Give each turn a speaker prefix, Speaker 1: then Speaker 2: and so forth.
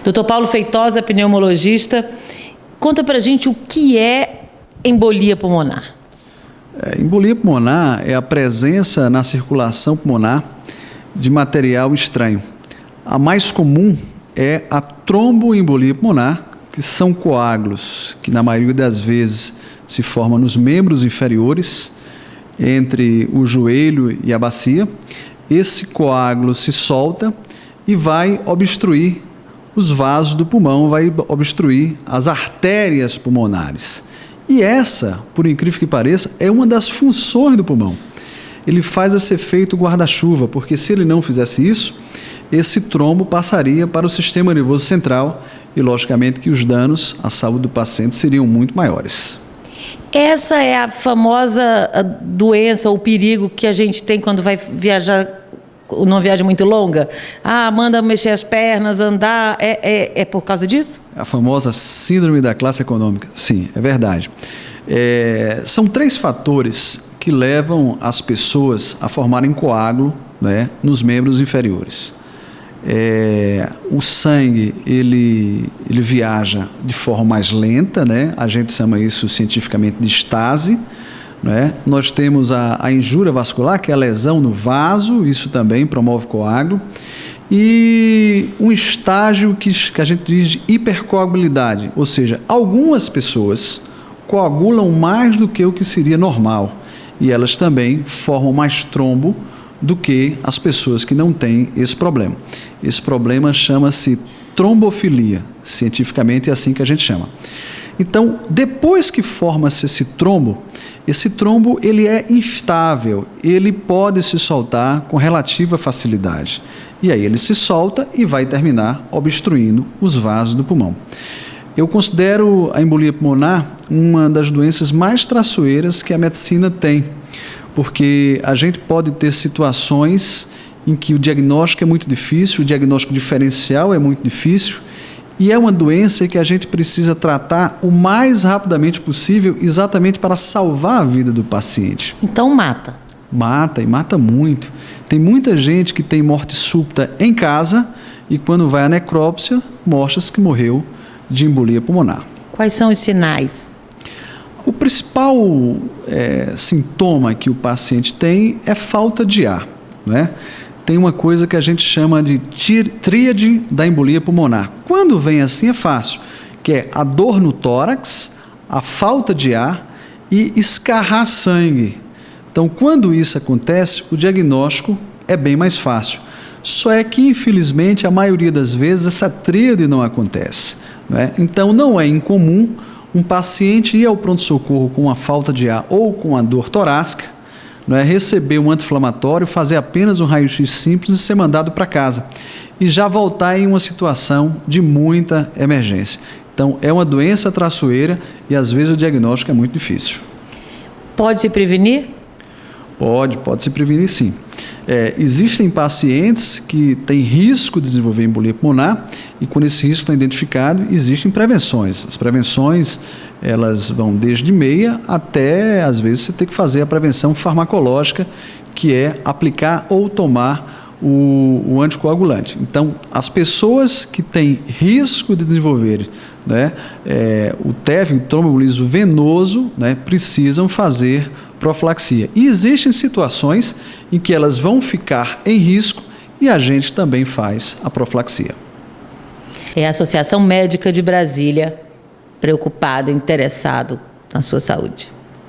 Speaker 1: Dr. Paulo Feitosa, pneumologista, conta pra gente o que é embolia pulmonar.
Speaker 2: Embolia pulmonar é a presença na circulação pulmonar de material estranho. A mais comum é a tromboembolia pulmonar, que são coágulos que na maioria das vezes se formam nos membros inferiores, entre o joelho e a bacia. Esse coágulo se solta e vai obstruir os vasos do pulmão, vai obstruir as artérias pulmonares. E essa, por incrível que pareça, é uma das funções do pulmão. Ele faz esse efeito guarda-chuva, porque se ele não fizesse isso, esse trombo passaria para o sistema nervoso central e, logicamente, que os danos à saúde do paciente seriam muito maiores.
Speaker 1: Essa é a famosa doença ou perigo que a gente tem quando vai viajar, numa viagem muito longa? Manda mexer as pernas, andar, é por causa disso?
Speaker 2: A famosa síndrome da classe econômica, sim, é verdade. São 3 fatores que levam as pessoas a formarem coágulo, né, nos membros inferiores. O sangue, ele viaja de forma mais lenta, né? A gente chama isso cientificamente de estase, né? Nós temos a injúria vascular, que é a lesão no vaso, isso também promove coágulo. E um estágio que a gente diz de hipercoagulabilidade, ou seja, algumas pessoas coagulam mais do que o que seria normal e elas também formam mais trombo do que as pessoas que não têm esse problema. Esse problema chama-se trombofilia, cientificamente é assim que a gente chama. Então, depois que forma-se esse trombo ele é instável, ele pode se soltar com relativa facilidade. E aí ele se solta e vai terminar obstruindo os vasos do pulmão. Eu considero a embolia pulmonar uma das doenças mais traiçoeiras que a medicina tem, porque a gente pode ter situações em que o diagnóstico é muito difícil, o diagnóstico diferencial é muito difícil, e é uma doença que a gente precisa tratar o mais rapidamente possível, exatamente para salvar a vida do paciente.
Speaker 1: Então mata.
Speaker 2: Mata, e mata muito. Tem muita gente que tem morte súbita em casa e quando vai à necrópsia, mostra-se que morreu de embolia pulmonar.
Speaker 1: Quais são os sinais?
Speaker 2: O principal sintoma que o paciente tem é falta de ar, né? Tem uma coisa que a gente chama de tríade da embolia pulmonar. Quando vem assim é fácil, que é a dor no tórax, a falta de ar e escarrar sangue. Então, quando isso acontece, o diagnóstico é bem mais fácil. Só é que, infelizmente, a maioria das vezes essa tríade não acontece, né? Então, não é incomum um paciente ir ao pronto-socorro com uma falta de ar ou com a dor torácica, né, receber um anti-inflamatório, fazer apenas um raio-x simples e ser mandado para casa. E já voltar em uma situação de muita emergência. Então, é uma doença traiçoeira e, às vezes, o diagnóstico é muito difícil.
Speaker 1: Pode se prevenir?
Speaker 2: Pode se prevenir sim. Existem pacientes que têm risco de desenvolver embolia pulmonar e quando esse risco está identificado, existem prevenções. As prevenções, elas vão desde meia até, às vezes, você tem que fazer a prevenção farmacológica, que é aplicar ou tomar o anticoagulante. Então, as pessoas que têm risco de desenvolver, né, o TEV, o tromboembolismo venoso, né, precisam fazer profilaxia. E existem situações em que elas vão ficar em risco e a gente também faz a profilaxia.
Speaker 1: É a Associação Médica de Brasília preocupada, interessado na sua saúde.